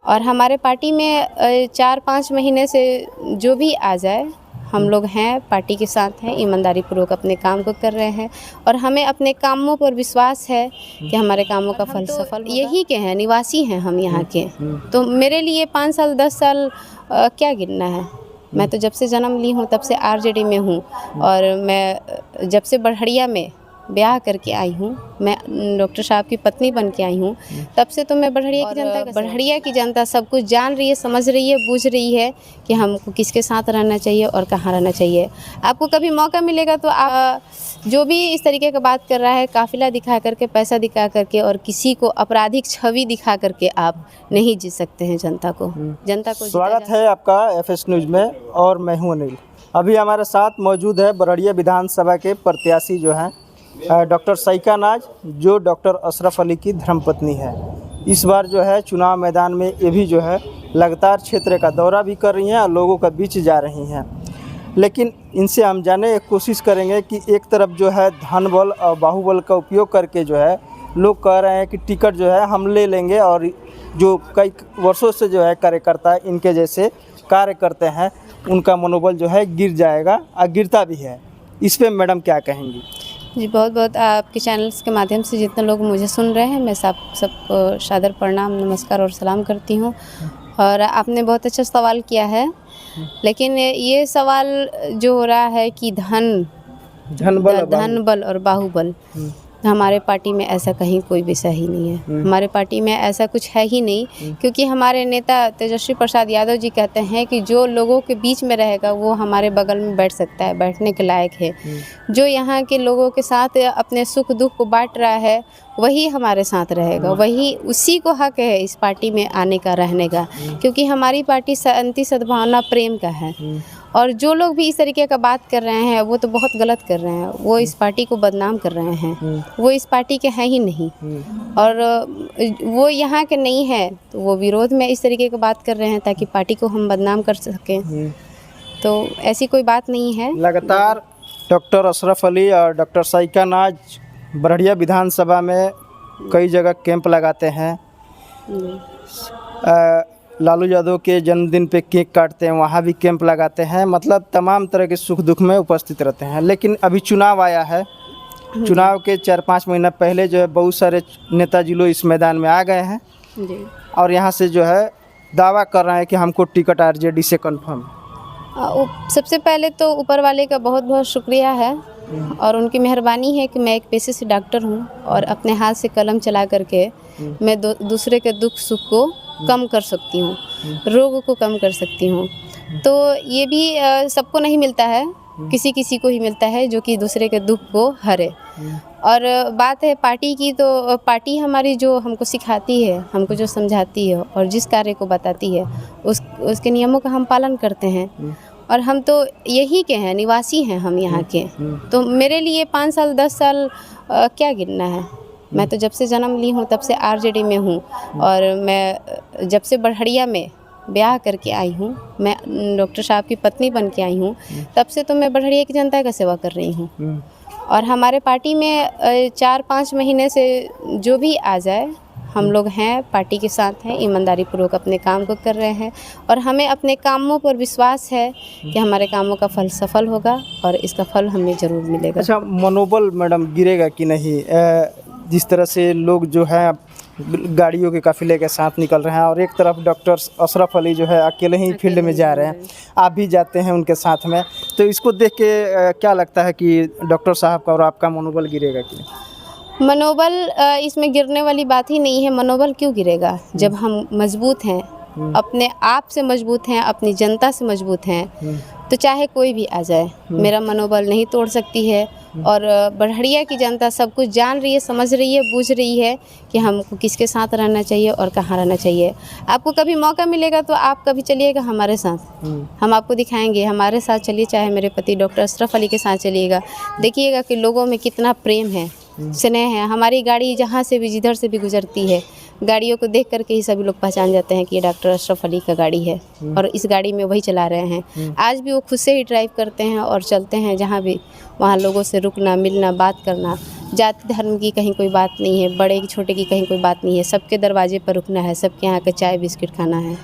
और हमारे पार्टी में 4-5 महीने से जो भी आ जाए, हम लोग हैं, पार्टी के साथ हैं, ईमानदारी पूर्वक अपने काम को कर रहे हैं और हमें अपने कामों पर विश्वास है कि हमारे कामों का फल सफल यही के हैं, निवासी हैं हम यहाँ के। तो मेरे लिए 5 साल 10 साल क्या गिनना है। मैं तो जब से जन्म ली हूँ तब से आरजेडी में हूँ और मैं जब से बड़हड़िया में ब्याह करके आई हूँ, मैं डॉक्टर साहब की पत्नी बन के आई हूँ, तब से तो मैं बड़हड़िया की जनता सब कुछ जान रही है, समझ रही है, बूझ रही है कि हमको किसके साथ रहना चाहिए और कहाँ रहना चाहिए। आपको कभी मौका मिलेगा तो आप जो भी इस तरीके का बात कर रहा है, काफिला दिखा करके, पैसा दिखा करके और किसी को आपराधिक छवि दिखा करके आप नहीं जीत सकते हैं जनता को। स्वागत है आपका एफएस न्यूज़ में और मैं हूं अनिल। अभी हमारे साथ मौजूद है बड़हड़िया विधानसभा के प्रत्याशी जो हैं डॉक्टर साइका नाज, जो डॉक्टर अशरफ अली की धर्मपत्नी है। इस बार जो है चुनाव मैदान में ये भी जो है लगातार क्षेत्र का दौरा भी कर रही हैं और लोगों के बीच जा रही हैं। लेकिन इनसे हम जानने की कोशिश करेंगे कि एक तरफ जो है धन बल और बाहुबल का उपयोग करके जो है लोग कह रहे हैं कि टिकट जो है हम ले लेंगे और जो कई वर्षों से जो है कार्यकर्ता इनके जैसे कार्य करते हैं उनका मनोबल जो है गिर जाएगा और गिरता भी है। इस पे मैडम क्या कहेंगी? जी, बहुत बहुत आपके चैनल्स के माध्यम से जितने लोग मुझे सुन रहे हैं, मैं सबको सादर प्रणाम, नमस्कार और सलाम करती हूँ। और आपने बहुत अच्छा सवाल किया है, लेकिन ये सवाल जो हो रहा है कि धन बल और बाहुबल, हमारे पार्टी में ऐसा कहीं कोई विषय ही नहीं है। हमारे पार्टी में ऐसा कुछ है ही नहीं, क्योंकि हमारे नेता तेजस्वी प्रसाद यादव जी कहते हैं कि जो लोगों के बीच में रहेगा वो हमारे बगल में बैठ सकता है, बैठने के लायक है। जो यहाँ के लोगों के साथ अपने सुख दुख को बांट रहा है वही हमारे साथ रहेगा, वही उसी को हक है इस पार्टी में आने का, रहने का, क्योंकि हमारी पार्टी शांति सद्भावना प्रेम का है। और जो लोग भी इस तरीके का बात कर रहे हैं वो तो बहुत गलत कर रहे हैं, वो इस पार्टी को बदनाम कर रहे हैं, वो इस पार्टी के हैं ही नहीं और वो यहाँ के नहीं है, तो वो विरोध में इस तरीके की बात कर रहे हैं ताकि पार्टी को हम बदनाम कर सकें। तो ऐसी कोई बात नहीं है। लगातार डॉक्टर अशरफ अली और डॉक्टर साइका नाज बड़हड़िया विधानसभा में कई जगह कैंप लगाते हैं। लालू यादव के जन्मदिन पे केक काटते हैं, वहाँ भी कैंप लगाते हैं, मतलब तमाम तरह के सुख दुख में उपस्थित रहते हैं। लेकिन अभी चुनाव आया है, चुनाव के 4-5 महीना पहले जो है बहुत सारे नेताजी लोग इस मैदान में आ गए हैं जी। और यहाँ से जो है दावा कर रहे हैं कि हमको टिकट आरजेडी से कन्फर्म। सबसे पहले तो ऊपर वाले का बहुत बहुत शुक्रिया है और उनकी मेहरबानी है कि मैं एक पेशे से डॉक्टर हूँ और अपने हाथ से कलम चला करके मैं दूसरे के दुख सुख को कम कर सकती हूँ, रोग को कम कर सकती हूँ। तो ये भी सबको नहीं मिलता है, किसी किसी को ही मिलता है जो कि दूसरे के दुख को हरे। और बात है पार्टी की, तो पार्टी हमारी जो हमको सिखाती है, हमको जो समझाती है और जिस कार्य को बताती है उसके नियमों का हम पालन करते हैं। और हम तो यही के हैं, निवासी हैं हम यहाँ के। तो मेरे लिए 5 साल 10 साल क्या गिनना है। मैं तो जब से जन्म ली हूँ तब से आरजेडी में हूँ और मैं जब से बड़हड़िया में ब्याह करके आई हूँ, मैं डॉक्टर साहब की पत्नी बन के आई हूँ, तब से तो मैं बड़हड़िया की जनता का सेवा कर रही हूँ। और हमारे पार्टी में 4-5 महीने से जो भी आ जाए, हम लोग हैं, पार्टी के साथ हैं, ईमानदारी पूर्वक अपने काम को कर रहे हैं और हमें अपने कामों पर विश्वास है कि हमारे कामों का फल सफल होगा और इसका फल हमें ज़रूर मिलेगा। अच्छा, मनोबल मैडम गिरेगा कि नहीं? जिस तरह से लोग जो हैं गाड़ियों के काफिले के साथ निकल रहे हैं और एक तरफ डॉक्टर अशरफ अली जो है अकेले ही फील्ड में जा रहे हैं, आप भी जाते हैं उनके साथ में, तो इसको देख के क्या लगता है कि डॉक्टर साहब का और आपका मनोबल गिरेगा कि नहीं? मनोबल इसमें गिरने वाली बात ही नहीं है। मनोबल क्यों गिरेगा जब हम मजबूत हैं, अपने आप से मजबूत हैं, अपनी जनता से मजबूत हैं, तो चाहे कोई भी आ जाए मेरा मनोबल नहीं तोड़ सकती है। और बड़हड़िया की जनता सब कुछ जान रही है, समझ रही है, बूझ रही है कि हमको किसके साथ रहना चाहिए और कहाँ रहना चाहिए। आपको कभी मौका मिलेगा तो आप कभी चलिएगा हमारे साथ, हम आपको दिखाएंगे, हमारे साथ चलिए, चाहे मेरे पति डॉक्टर अशरफ अली के साथ चलिएगा, देखिएगा कि लोगों में कितना प्रेम है, स्नेह है। हमारी गाड़ी जहाँ से भी, जिधर से भी गुजरती है, गाड़ियों को देख करके ही सभी लोग पहचान जाते हैं कि ये डॉक्टर अशरफ अली का गाड़ी है और इस गाड़ी में वही चला रहे हैं। आज भी वो खुद से ही ड्राइव करते हैं और चलते हैं, जहाँ भी वहाँ लोगों से रुकना, मिलना, बात करना। जाति धर्म की कहीं कोई बात नहीं है, बड़े की छोटे की कहीं कोई बात नहीं है, सबके दरवाजे पर रुकना है, सबके यहाँ का चाय बिस्किट खाना है।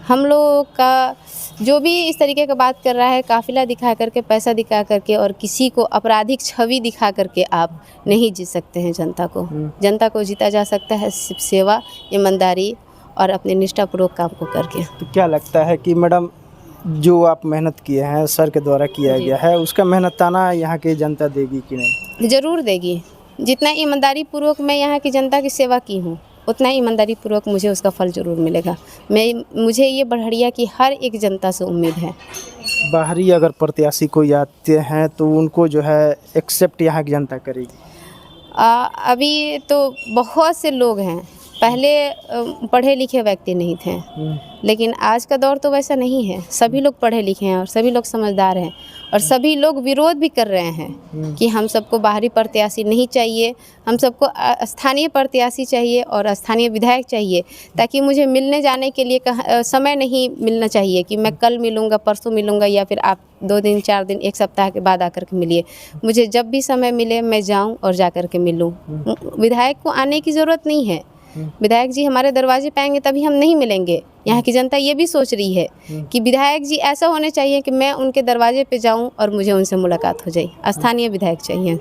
हम लोग का जो भी इस तरीके का बात कर रहा है, काफिला दिखा करके, पैसा दिखा करके और किसी को आपराधिक छवि दिखा करके आप नहीं जीत सकते हैं जनता को। जनता को जीता जा सकता है सिर्फ सेवा, ईमानदारी और अपने निष्ठापूर्वक काम को करके। तो क्या लगता है कि मैडम जो आप मेहनत किए हैं, सर के द्वारा किया गया है, उसका मेहनताना यहाँ की जनता देगी कि नहीं? ज़रूर देगी। जितना ईमानदारी पूर्वक मैं यहाँ की जनता की सेवा की हूँ, उतना ईमानदारी पूर्वक मुझे उसका फल ज़रूर मिलेगा। मुझे ये बड़हरिया की हर एक जनता से उम्मीद है। बाहरी अगर प्रत्याशी कोई आते हैं तो उनको जो है एक्सेप्ट यहाँ की जनता करेगी? अभी तो बहुत से लोग हैं, पहले पढ़े लिखे व्यक्ति नहीं थे, लेकिन आज का दौर तो वैसा नहीं है। सभी लोग पढ़े लिखे हैं और सभी लोग समझदार हैं और सभी लोग विरोध भी कर रहे हैं कि हम सबको बाहरी प्रत्याशी नहीं चाहिए, हम सबको स्थानीय प्रत्याशी चाहिए और स्थानीय विधायक चाहिए, ताकि मुझे मिलने जाने के लिए समय नहीं मिलना चाहिए कि मैं कल मिलूँगा, परसों मिलूँगा या फिर आप 2 दिन, 4 दिन, 1 सप्ताह के बाद आकर के मिलिए। मुझे जब भी समय मिले मैं जाऊँ और जा कर के मिलूँ। विधायक को आने की ज़रूरत नहीं है। विधायक जी हमारे दरवाजे पे आएंगे तभी हम नहीं मिलेंगे। यहाँ की जनता ये भी सोच रही है कि विधायक जी ऐसा होने चाहिए कि मैं उनके दरवाजे पे जाऊं और मुझे उनसे मुलाकात हो जाए। स्थानीय विधायक चाहिए।